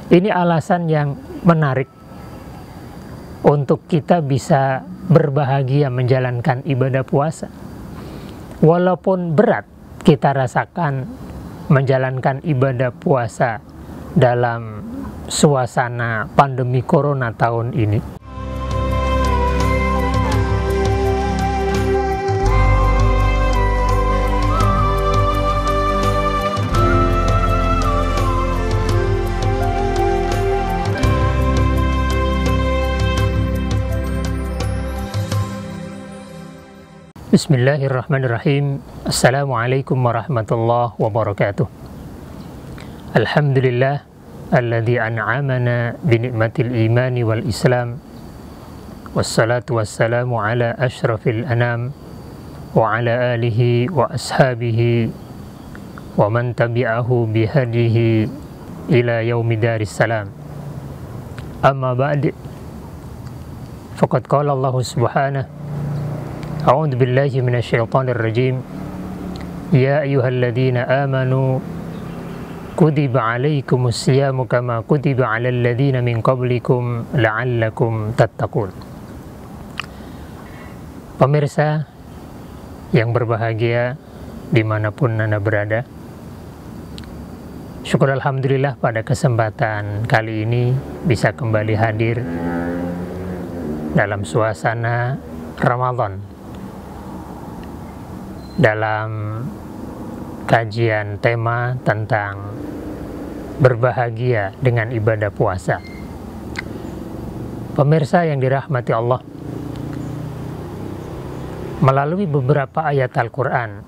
Ini alasan yang menarik untuk kita bisa berbahagia menjalankan ibadah puasa. Walaupun berat kita rasakan menjalankan ibadah puasa dalam suasana pandemi corona tahun ini. Bismillahirrahmanirrahim. Assalamualaikum warahmatullahi wabarakatuh. Alhamdulillah alladzi an'amana bi ni'matil imani wal islam. Wassalatu wassalamu ala asyrafil anam wa ala alihi wa ashabihi wa man tabi'ahu bihadihi ila yaumidaris salam. Amma ba'd. Faqad qala Allah subhanahu A'udzu billahi minasyaitonir rajim. Ya ayyuhalladzina amanu kutiba 'alaikumus syiyamu kama kutiba 'alal ladzina min qablikum la'allakum tattaqun. Pemirsa yang berbahagia dimanapun Anda berada, syukur alhamdulillah pada kesempatan kali ini bisa kembali hadir dalam suasana Ramadan, dalam kajian tema tentang berbahagia dengan ibadah puasa. Pemirsa yang dirahmati Allah, melalui beberapa ayat Al-Quran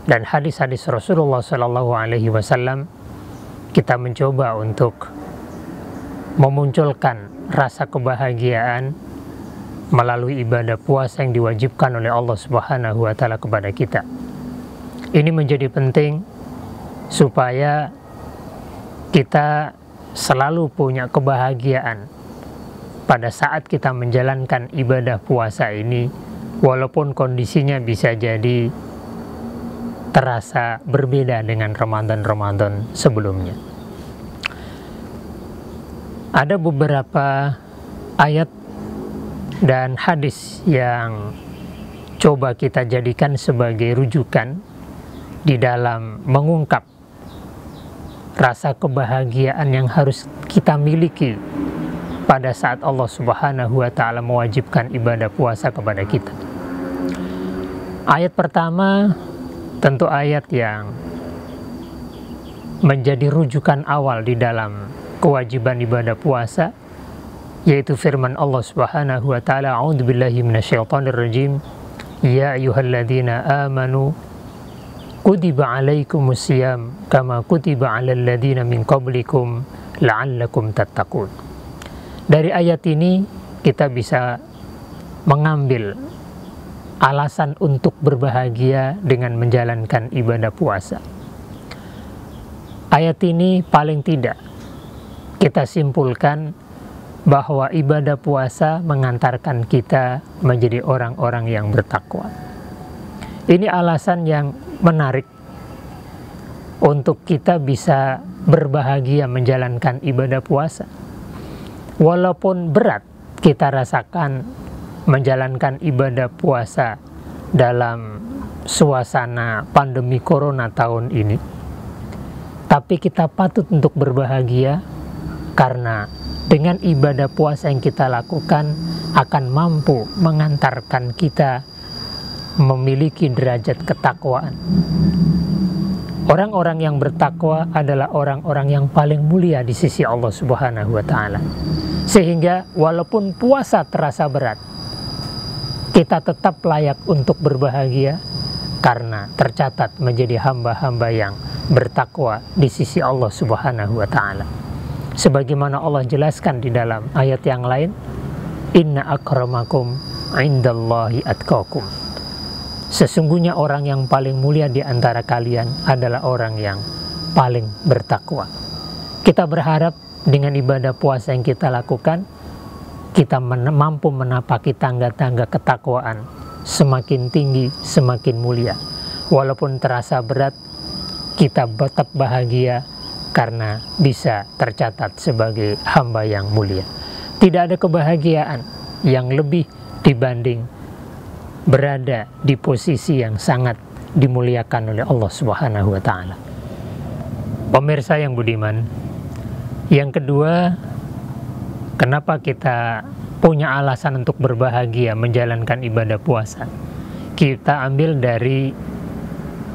dan hadis-hadis Rasulullah SAW, kita mencoba untuk memunculkan rasa kebahagiaan melalui ibadah puasa yang diwajibkan oleh Allah Subhanahu wa Ta'ala kepada kita. Ini menjadi penting supaya kita selalu punya kebahagiaan pada saat kita menjalankan ibadah puasa ini, walaupun kondisinya bisa jadi terasa berbeda dengan Ramadan-Ramadan sebelumnya. Ada beberapa ayat dan hadis yang coba kita jadikan sebagai rujukan di dalam mengungkap rasa kebahagiaan yang harus kita miliki pada saat Allah Subhanahu wa Ta'ala mewajibkan ibadah puasa kepada kita. Ayat pertama tentu ayat yang menjadi rujukan awal di dalam kewajiban ibadah puasa, yaitu firman Allah Subhanahu wa Ta'ala, A'udzu billahi minasyaitonir rajim. Ya ayyuhalladzina amanu kutiba 'alaikumus syiyam kama kutiba 'alal ladzina min qablikum la'allakum tattaqun. Dari ayat ini kita bisa mengambil alasan untuk berbahagia dengan menjalankan ibadah puasa. Ayat ini paling tidak kita simpulkan bahwa ibadah puasa mengantarkan kita menjadi orang-orang yang bertakwa. Ini alasan yang menarik untuk kita bisa berbahagia menjalankan ibadah puasa. Walaupun berat kita rasakan menjalankan ibadah puasa dalam suasana pandemi corona tahun ini, tapi kita patut untuk berbahagia karena dengan ibadah puasa yang kita lakukan akan mampu mengantarkan kita memiliki derajat ketakwaan. Orang-orang yang bertakwa adalah orang-orang yang paling mulia di sisi Allah Subhanahu wa Ta'ala. Sehingga walaupun puasa terasa berat, kita tetap layak untuk berbahagia karena tercatat menjadi hamba-hamba yang bertakwa di sisi Allah Subhanahu wa Ta'ala. Sebagaimana Allah jelaskan di dalam ayat yang lain, Inna akramakum indallahi atqakum. Sesungguhnya orang yang paling mulia di antara kalian adalah orang yang paling bertakwa. Kita berharap dengan ibadah puasa yang kita lakukan, kita mampu menapaki tangga-tangga ketakwaan semakin tinggi, semakin mulia. Walaupun terasa berat, kita tetap bahagia karena bisa tercatat sebagai hamba yang mulia. Tidak ada kebahagiaan yang lebih dibanding berada di posisi yang sangat dimuliakan oleh Allah Subhanahu wa Ta'ala. Pemirsa yang budiman, yang kedua, kenapa kita punya alasan untuk berbahagia menjalankan ibadah puasa? Kita ambil dari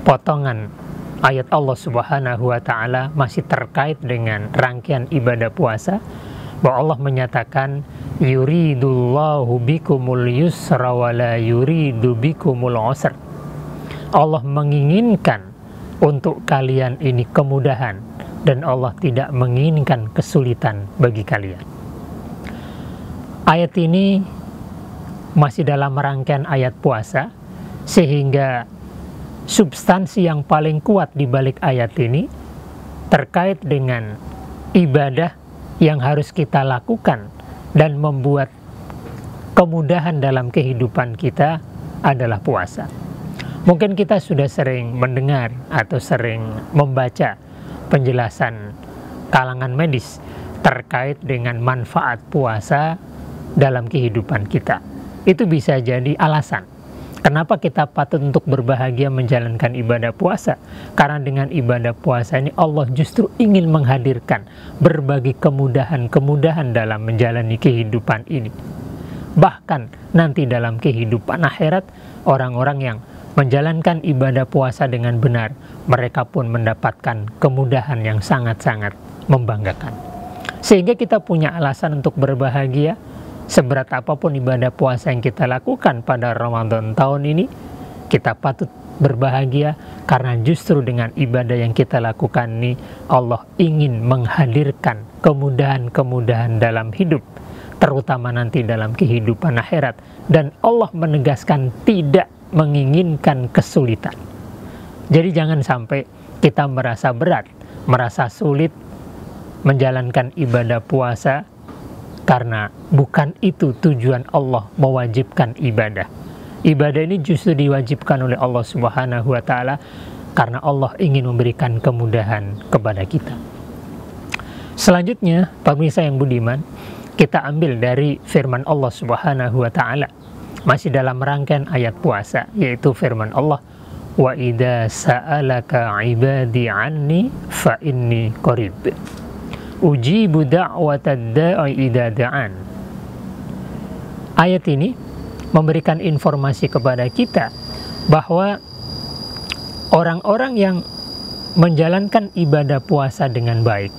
potongan ayat Allah Subhanahu wa Ta'ala masih terkait dengan rangkaian ibadah puasa, bahwa Allah menyatakan yuridullahu bikumul yusra wa la yuridu bikumul usra. Allah menginginkan untuk kalian ini kemudahan, dan Allah tidak menginginkan kesulitan bagi kalian. Ayat ini masih dalam rangkaian ayat puasa, sehingga substansi yang paling kuat di balik ayat ini terkait dengan ibadah yang harus kita lakukan dan membuat kemudahan dalam kehidupan kita adalah puasa. Mungkin kita sudah sering mendengar atau sering membaca penjelasan kalangan medis terkait dengan manfaat puasa dalam kehidupan kita. Itu bisa jadi alasan kenapa kita patut untuk berbahagia menjalankan ibadah puasa. Karena dengan ibadah puasa ini Allah justru ingin menghadirkan berbagai kemudahan-kemudahan dalam menjalani kehidupan ini. Bahkan nanti dalam kehidupan akhirat, orang-orang yang menjalankan ibadah puasa dengan benar, mereka pun mendapatkan kemudahan yang sangat-sangat membanggakan. Sehingga kita punya alasan untuk berbahagia. Seberat apapun ibadah puasa yang kita lakukan pada Ramadan tahun ini, kita patut berbahagia karena justru dengan ibadah yang kita lakukan ini, Allah ingin menghadirkan kemudahan-kemudahan dalam hidup, terutama nanti dalam kehidupan akhirat. Dan Allah menegaskan tidak menginginkan kesulitan. Jadi jangan sampai kita merasa berat, merasa sulit menjalankan ibadah puasa, karena bukan itu tujuan Allah mewajibkan ibadah. Ibadah ini justru diwajibkan oleh Allah Subhanahu wa Ta'ala karena Allah ingin memberikan kemudahan kepada kita. Selanjutnya, pemirsa yang budiman, kita ambil dari firman Allah Subhanahu wa Ta'ala masih dalam rangkaian ayat puasa, yaitu firman Allah, wa idza sa'alaka ibadi anni fa inni qarib ujibu da'watad da'i idza da'an. Ayat ini memberikan informasi kepada kita bahwa orang-orang yang menjalankan ibadah puasa dengan baik,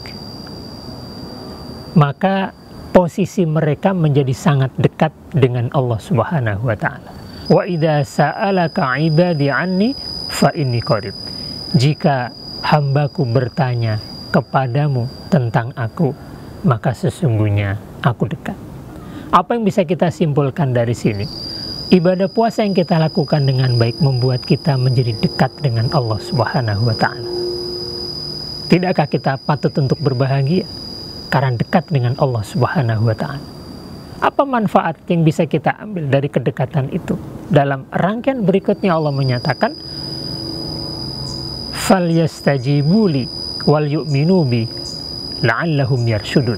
maka posisi mereka menjadi sangat dekat dengan Allah Subhanahu wa Ta'ala. Wa idza sa'alaka ibadi anni fa inni qarib. Jika hambaku bertanya kepadamu tentang aku, maka sesungguhnya aku dekat. Apa yang bisa kita simpulkan dari sini? Ibadah puasa yang kita lakukan dengan baik membuat kita menjadi dekat dengan Allah Subhanahu wa Ta'ala. Tidakkah kita patut untuk berbahagia karena dekat dengan Allah Subhanahu wa Ta'ala? Apa manfaat yang bisa kita ambil dari kedekatan itu? Dalam rangkaian berikutnya Allah menyatakan, falyastajibuli wal yu'minu bi la'allahum yarshudun.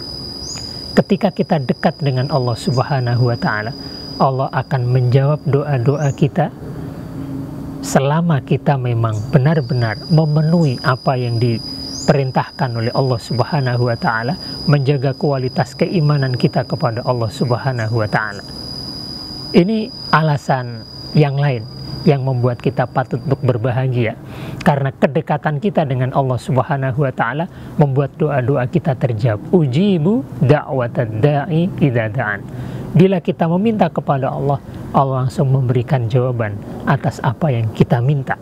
Ketika kita dekat dengan Allah Subhanahu wa Ta'ala, Allah akan menjawab doa-doa kita selama kita memang benar-benar memenuhi apa yang diperintahkan oleh Allah Subhanahu wa Ta'ala, menjaga kualitas keimanan kita kepada Allah Subhanahu wa Ta'ala. Ini alasan yang lain yang membuat kita patut untuk berbahagia, karena kedekatan kita dengan Allah Subhanahu wa Ta'ala membuat doa-doa kita terjawab. Ujibu da'watad da'i idza da'an. Bila kita meminta kepada Allah, Allah langsung memberikan jawaban atas apa yang kita minta.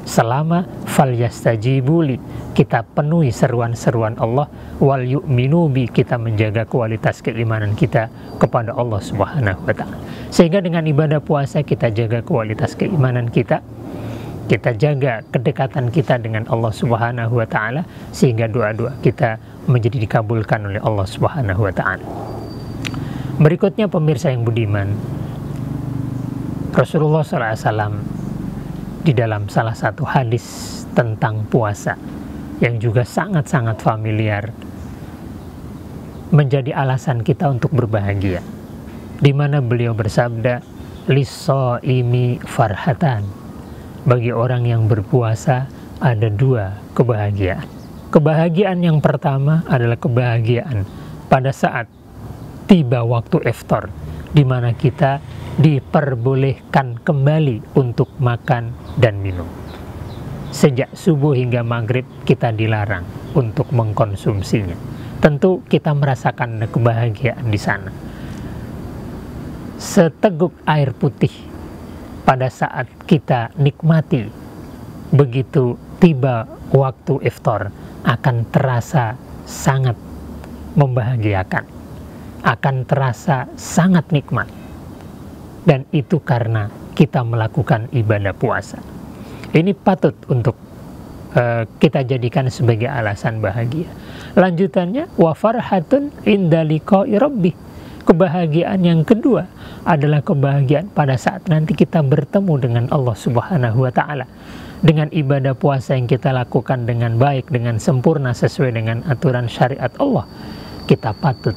Selama falyastajibuli, kita penuhi seruan-seruan Allah, wal yu'minu bi, kita menjaga kualitas keimanan kita kepada Allah Subhanahu wa Ta'ala. Sehingga dengan ibadah puasa kita jaga kualitas keimanan kita jaga kedekatan kita dengan Allah Subhanahu wa Ta'ala, sehingga doa-doa kita menjadi dikabulkan oleh Allah Subhanahu wa Ta'ala. Berikutnya pemirsa yang budiman, Rasulullah SAW di dalam salah satu hadis tentang puasa yang juga sangat-sangat familiar menjadi alasan kita untuk berbahagia, di mana beliau bersabda, lis-shaimi farhatan, bagi orang yang berpuasa ada dua kebahagiaan. Kebahagiaan yang pertama adalah kebahagiaan pada saat tiba waktu iftar, di mana kita diperbolehkan kembali untuk makan dan minum. Sejak subuh hingga maghrib kita dilarang untuk mengkonsumsinya. Tentu kita merasakan kebahagiaan di sana. Seteguk air putih pada saat kita nikmati begitu tiba waktu iftar akan terasa sangat membahagiakan, akan terasa sangat nikmat. Dan itu karena kita melakukan ibadah puasa. Ini patut untuk kita jadikan sebagai alasan bahagia. Lanjutannya, wa farhatun inda liqa'i rabbih. Kebahagiaan yang kedua adalah kebahagiaan pada saat nanti kita bertemu dengan Allah Subhanahu wa taala. Dengan ibadah puasa yang kita lakukan dengan baik, dengan sempurna sesuai dengan aturan syariat Allah, kita patut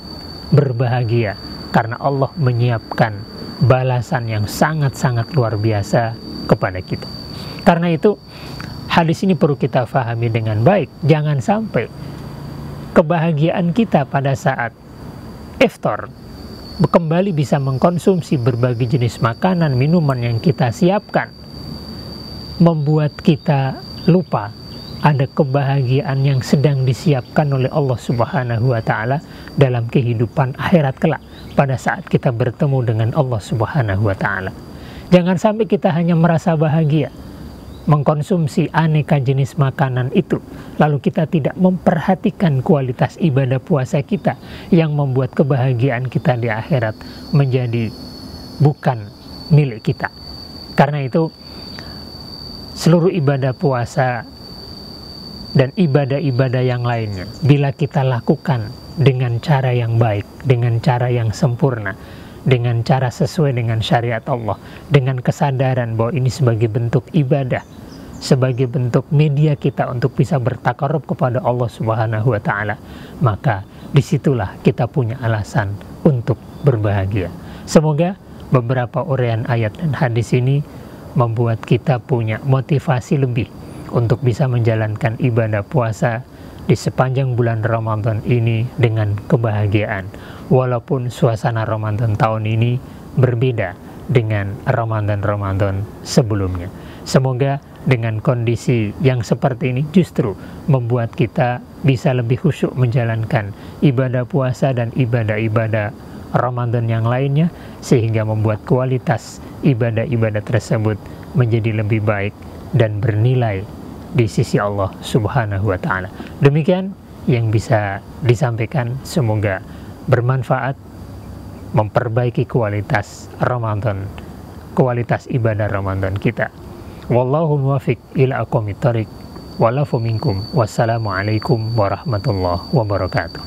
berbahagia karena Allah menyiapkan balasan yang sangat-sangat luar biasa kepada kita. Karena itu, hadis ini perlu kita fahami dengan baik. Jangan sampai kebahagiaan kita pada saat iftar kembali bisa mengkonsumsi berbagai jenis makanan, minuman yang kita siapkan, membuat kita lupa ada kebahagiaan yang sedang disiapkan oleh Allah Subhanahu wa taala dalam kehidupan akhirat kelak pada saat kita bertemu dengan Allah Subhanahu wa taala. Jangan sampai kita hanya merasa bahagia mengkonsumsi aneka jenis makanan itu, lalu kita tidak memperhatikan kualitas ibadah puasa kita yang membuat kebahagiaan kita di akhirat menjadi bukan milik kita. Karena itu, seluruh ibadah puasa dan ibadah-ibadah yang lainnya, bila kita lakukan dengan cara yang baik, dengan cara yang sempurna, dengan cara sesuai dengan syariat Allah, dengan kesadaran bahwa ini sebagai bentuk ibadah, sebagai bentuk media kita untuk bisa bertakarub kepada Allah Subhanahu wa taala, maka disitulah kita punya alasan untuk berbahagia. Semoga beberapa uraian ayat dan hadis ini membuat kita punya motivasi lebih untuk bisa menjalankan ibadah puasa di sepanjang bulan Ramadan ini dengan kebahagiaan. Walaupun suasana Ramadan tahun ini berbeda dengan Ramadan-Ramadan sebelumnya. Semoga dengan kondisi yang seperti ini justru membuat kita bisa lebih khusyuk menjalankan ibadah puasa dan ibadah-ibadah Ramadan yang lainnya, sehingga membuat kualitas ibadah-ibadah tersebut menjadi lebih baik dan bernilai di sisi Allah Subhanahu wa taala. Demikian yang bisa disampaikan, semoga bermanfaat, memperbaiki kualitas Ramadan, kualitas ibadah Ramadan kita. Wallahu muwaffiq ila aqwamit thoriq. Walafu minkum. Wassalamualaikum warahmatullahi wabarakatuh.